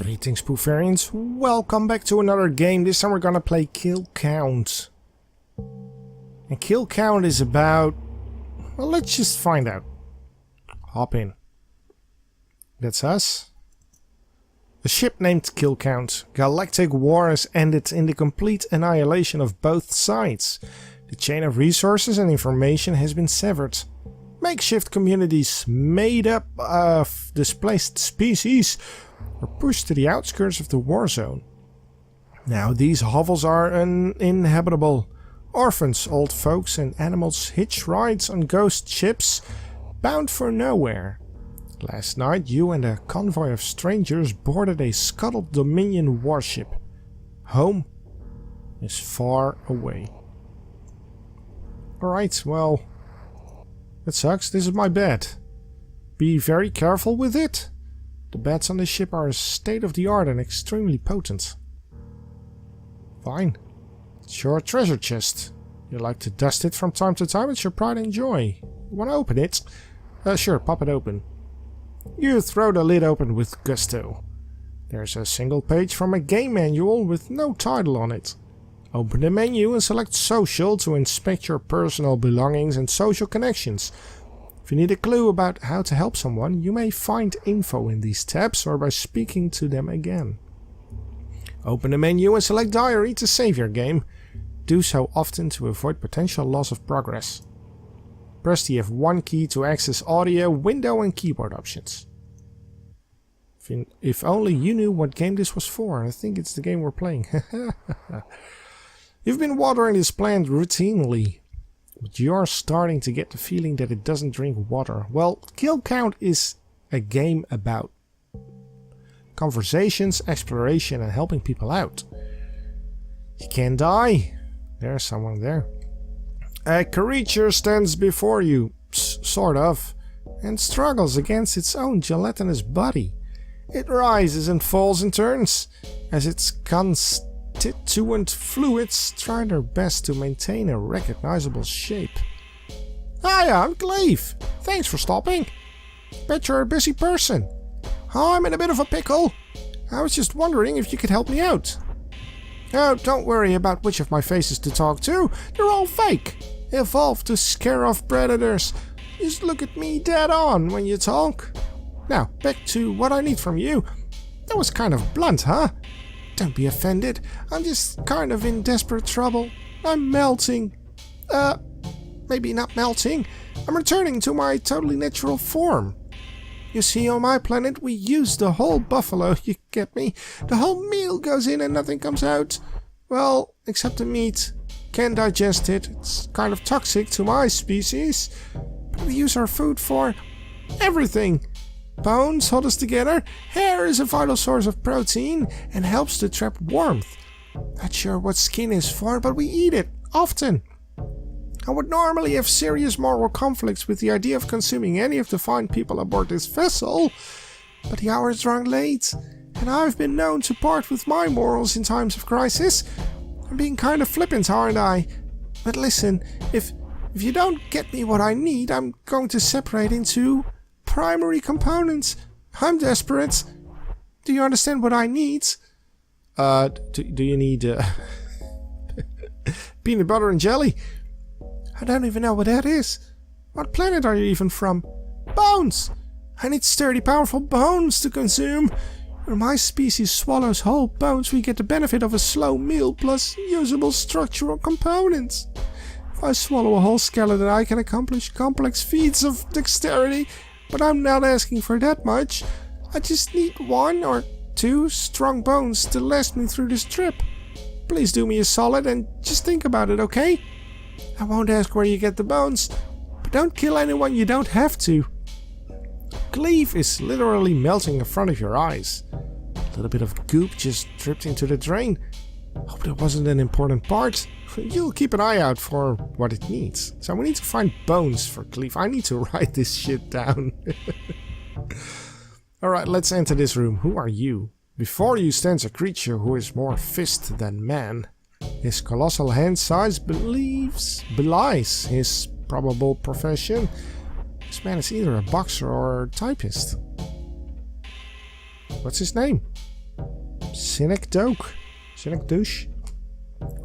Greetings, Poofarians. Welcome back to another game. This time we're gonna play Kilcount. And Kilcount is about... well, let's just find out. Hop in. That's us. A ship named Kilcount. Galactic war has ended in the complete annihilation of both sides. The chain of resources and information has been severed. Makeshift communities made up of displaced species were pushed to the outskirts of the war zone. Now these hovels are uninhabitable. Orphans, old folks and animals hitch rides on ghost ships bound for nowhere. Last night you and a convoy of strangers boarded a scuttled Dominion warship. Home is far away. Alright, well, that sucks. This is my bed. Be very careful with it. The beds on this ship are state-of-the-art and extremely potent. Fine. It's your treasure chest. You like to dust it from time to time. It's your pride and joy. You want to open it? Sure, pop it open. You throw the lid open with gusto. There's a single page from a game manual with no title on it. Open the menu and select Social to inspect your personal belongings and social connections. If you need a clue about how to help someone, you may find info in these tabs or by speaking to them again. Open the menu and select Diary to save your game. Do so often to avoid potential loss of progress. Press the F1 key to access audio, window and keyboard options. If only you knew what game this was for. I think it's the game we're playing. You've been watering this plant routinely, but you're starting to get the feeling that it doesn't drink water. Well, Kilcount is a game about conversations, exploration and helping people out. You can't die. There's someone there. A creature stands before you, sort of, and struggles against its own gelatinous body. It rises and falls in turns as its constituent fluids try their best to maintain a recognizable shape. Hiya, I'm Cleve. Thanks for stopping. Bet you're a busy person. I'm in a bit of a pickle. I was just wondering if you could help me out. Oh, don't worry about which of my faces to talk to. They're all fake. Evolved to scare off predators. Just look at me dead on when you talk. Now, back to what I need from you. That was kind of blunt, huh? Don't be offended. I'm just kind of in desperate trouble. I'm melting. Maybe not melting. I'm returning to my totally natural form. You see, on my planet we use the whole buffalo, you get me? The whole meal goes in and nothing comes out. Well, except the meat. Can't digest it. It's kind of toxic to my species. But we use our food for everything. Bones hold us together. Hair is a vital source of protein and helps to trap warmth. Not sure what skin is for, but we eat it often. I would normally have serious moral conflicts with the idea of consuming any of the fine people aboard this vessel, but the hour is drawing late, and I've been known to part with my morals in times of crisis. I'm being kind of flippant, aren't I? But listen, if you don't get me what I need, I'm going to separate into primary components. I'm desperate. Do you understand what I need? Do you need peanut butter and jelly? I don't even know what that is. What planet are you even from? Bones! I need sturdy, powerful bones to consume. When my species swallows whole bones, we get the benefit of a slow meal plus usable structural components. If I swallow a whole skeleton, I can accomplish complex feats of dexterity, but I'm not asking for that much. I just need 1 or 2 strong bones to last me through this trip. Please do me a solid and just think about it, okay? I won't ask where you get the bones, but don't kill anyone you don't have to. Cleve is literally melting in front of your eyes. A little bit of goop just dripped into the drain. Hope that wasn't an important part. You'll keep an eye out for what it needs. So we need to find bones for Cleve. I need to write this shit down. Alright, let's enter this room. Who are you? Before you stands a creature who is more fist than man. His colossal hand size belies his probable profession. This man is either a boxer or a typist. What's his name? Cynic Doke. Cynic Douche.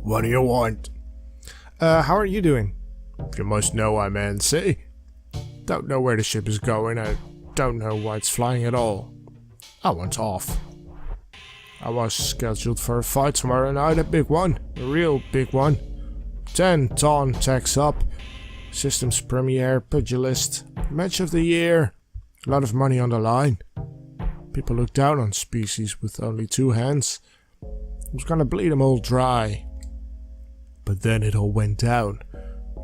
What do you want? How are you doing? You must know I'm NC. Don't know where the ship is going. I don't know why it's flying at all. I want off. I was scheduled for a fight tomorrow night, a big one. A real big one. 10-ton tax up. Systems premiere, pugilist. Match of the year. A lot of money on the line. People look down on species with only 2 hands. I was gonna bleed them all dry. But then it all went down.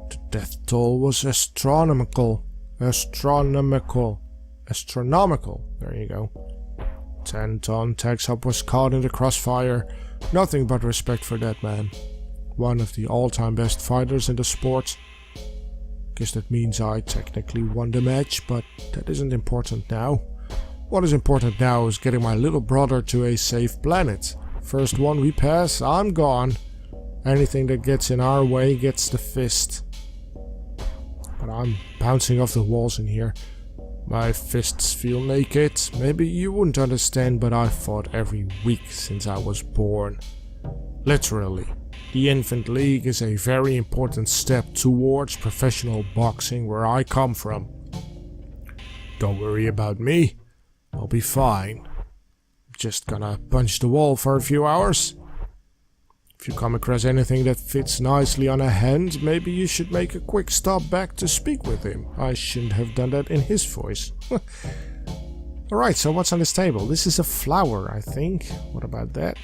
The death toll was astronomical. Astronomical. There you go. 10-ton tax up was caught in the crossfire. Nothing but respect for that man. One of the all-time best fighters in the sport. Guess that means I technically won the match, but that isn't important now. What is important now is getting my little brother to a safe planet. First one we pass, I'm gone. Anything that gets in our way gets the fist. But I'm bouncing off the walls in here. My fists feel naked. Maybe you wouldn't understand, but I've fought every week since I was born. Literally. The Infant League is a very important step towards professional boxing where I come from. Don't worry about me. I'll be fine. Just gonna punch the wall for a few hours. If you come across anything that fits nicely on a hand, maybe you should make a quick stop back to speak with him. I shouldn't have done that in his voice. Alright, so what's on this table? This is a flower, I think. What about that?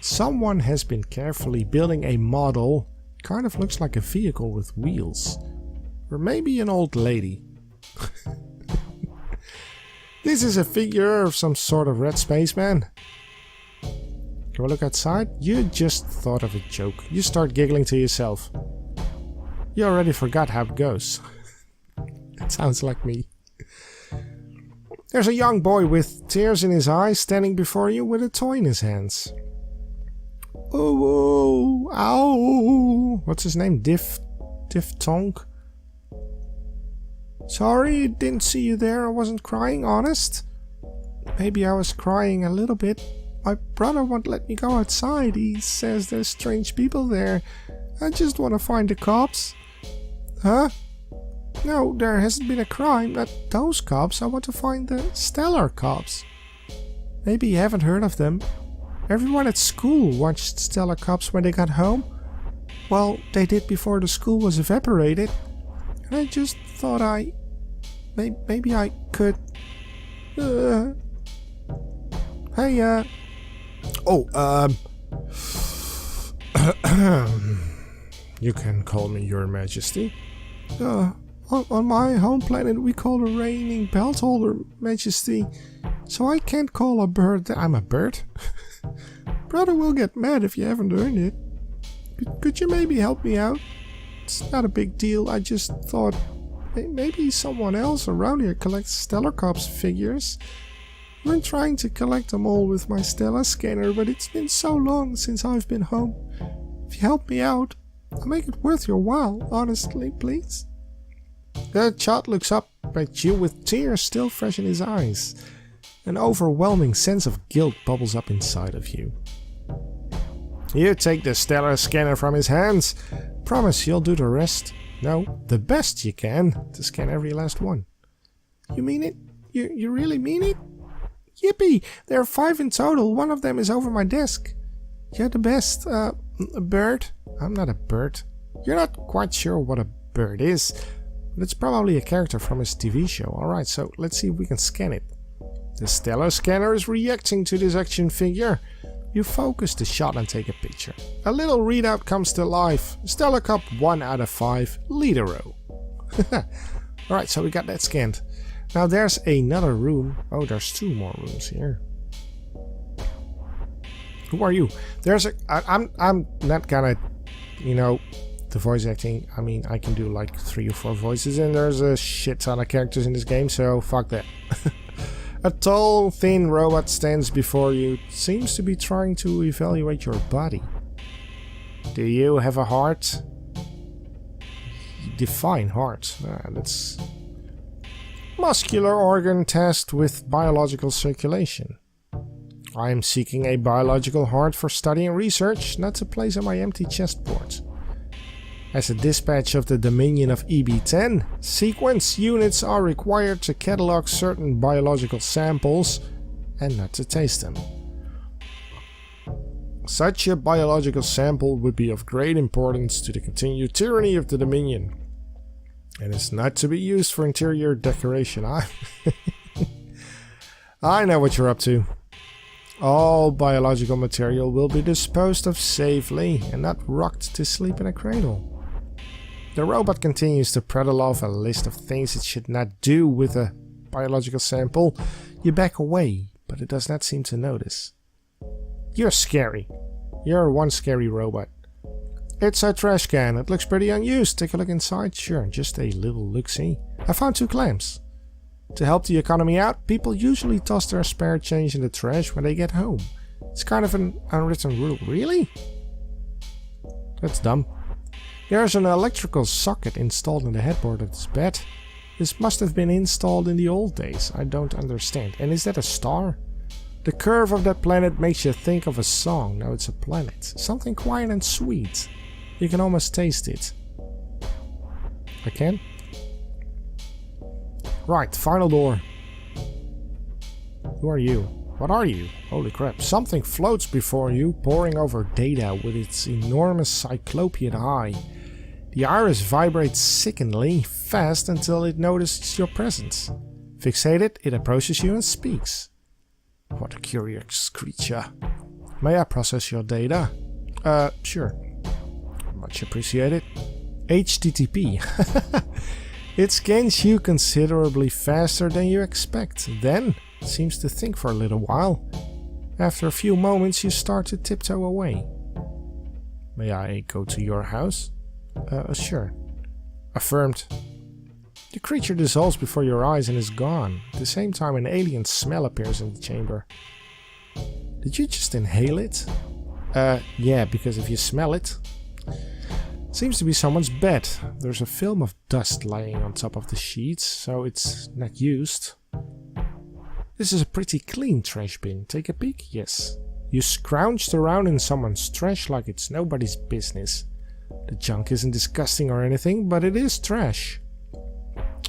Someone has been carefully building a model. Kind of looks like a vehicle with wheels. Or maybe an old lady. This is a figure of some sort of red spaceman. Can we look outside? You just thought of a joke. You start giggling to yourself. You already forgot how it goes. It sounds like me. There's a young boy with tears in his eyes standing before you with a toy in his hands. Oh, ow. What's his name? Diphthong? Sorry, didn't see you there. I wasn't crying, honest. Maybe I was crying a little bit. My brother won't let me go outside. He says there's strange people there. I just want to find the cops. Huh? No, there hasn't been a crime. Not those cops. I want to find the Stellar cops. Maybe you haven't heard of them. Everyone at school watched Stellar cops when they got home. Well, they did before the school was evaporated. And I just thought maybe I could... Hey, You can call me Your Majesty. On my home planet we call the reigning belt holder Majesty. So I can't call a bird that I'm a bird. Brother will get mad if you haven't earned it. Could you maybe help me out? It's not a big deal. I just thought maybe someone else around here collects Stellar Cops figures. I've been trying to collect them all with my Stellar scanner, but it's been so long since I've been home. If you help me out, I'll make it worth your while, honestly, please. The child looks up at you with tears still fresh in his eyes. An overwhelming sense of guilt bubbles up inside of you. You take the Stellar scanner from his hands. Promise you'll do the rest. No, the best you can to scan every last one. You mean it? You really mean it? Yippee! There are 5 in total. One of them is over my desk. You're the best. A bird? I'm not a bird. You're not quite sure what a bird is, but it's probably a character from his TV show. Alright, so let's see if we can scan it. The Stellar scanner is reacting to this action figure. You focus the shot and take a picture. A little readout comes to life. Stellar Cup 1 out of 5, Leadero. Alright, so we got that scanned. Now there's another room. Oh, there's 2 more rooms here. Who are you? I'm not gonna, the voice acting. I mean, I can do like 3 or 4 voices, and there's a shit ton of characters in this game, so fuck that. A tall, thin robot stands before you. Seems to be trying to evaluate your body. Do you have a heart? Define heart. That's muscular organ test with biological circulation. I am seeking a biological heart for study and research, not to place on my empty chestboard. As a dispatch of the Dominion of EB-10, sequence units are required to catalog certain biological samples and not to taste them. Such a biological sample would be of great importance to the continued tyranny of the Dominion, and is not to be used for interior decoration. I know what you're up to. All biological material will be disposed of safely and not rocked to sleep in a cradle. The robot continues to prattle off a list of things it should not do with a biological sample. You back away, but it does not seem to notice. You're scary. You're one scary robot. It's a trash can. It looks pretty unused. Take a look inside. Sure, just a little look-see. I found 2 clams. To help the economy out, people usually toss their spare change in the trash when they get home. It's kind of an unwritten rule. Really? That's dumb. There's an electrical socket installed in the headboard of this bed. This must have been installed in the old days. I don't understand. And is that a star? The curve of that planet makes you think of a song. No, it's a planet. Something quiet and sweet. You can almost taste it. I can? Right, final door. Who are you? What are you? Holy crap. Something floats before you, poring over data with its enormous cyclopean eye. The iris vibrates sickeningly fast until it notices your presence. Fixated, it approaches you and speaks. What a curious creature. May I process your data? Sure. Much appreciated. HTTP. It scans you considerably faster than you expect. Then, it seems to think for a little while. After a few moments, you start to tiptoe away. May I go to your house? Sure. Affirmed. The creature dissolves before your eyes and is gone. At the same time, an alien smell appears in the chamber. Did you just inhale it? Yeah, because if you smell it... Seems to be someone's bed. There's a film of dust lying on top of the sheets, so it's not used. This is a pretty clean trash bin. Take a peek? Yes. You scrounged around in someone's trash like it's nobody's business. The junk isn't disgusting or anything, but it is trash.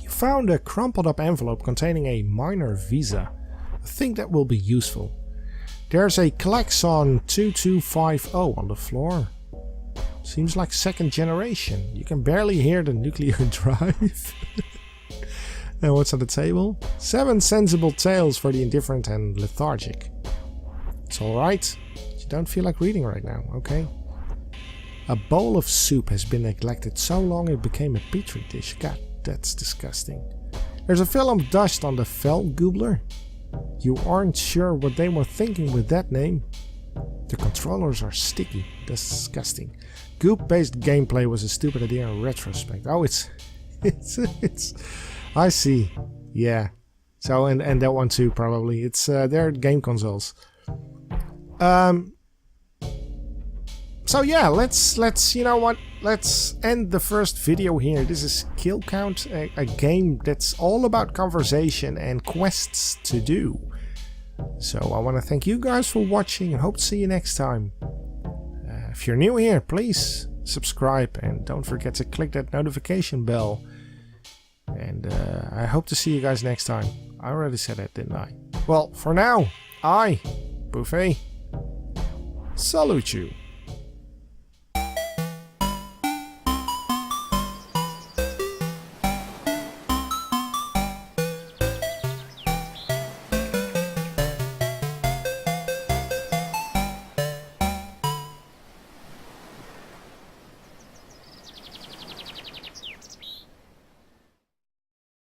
You found a crumpled up envelope containing a minor visa. I think that will be useful. There's a klaxon 2250 on the floor. Seems like second generation. You can barely hear the nuclear drive. And what's on the table? 7 sensible tales for the indifferent and lethargic. It's alright. You don't feel like reading right now, okay? A bowl of soup has been neglected so long it became a petri dish. God, that's disgusting. There's a film of dust on the Feldgoobler. You aren't sure what they were thinking with that name. The controllers are sticky. Disgusting. Goop-based gameplay was a stupid idea in retrospect. Oh, it's I see. Yeah. So, and that one too, probably. It's they're game consoles. So yeah, let's you know what? Let's end the first video here. This is Kilcount, a game that's all about conversation and quests to do. So I want to thank you guys for watching and hope to see you next time. If you're new here, please subscribe and don't forget to click that notification bell. And I hope to see you guys next time. I already said that, didn't I? Well, for now, I, Buffet, salute you.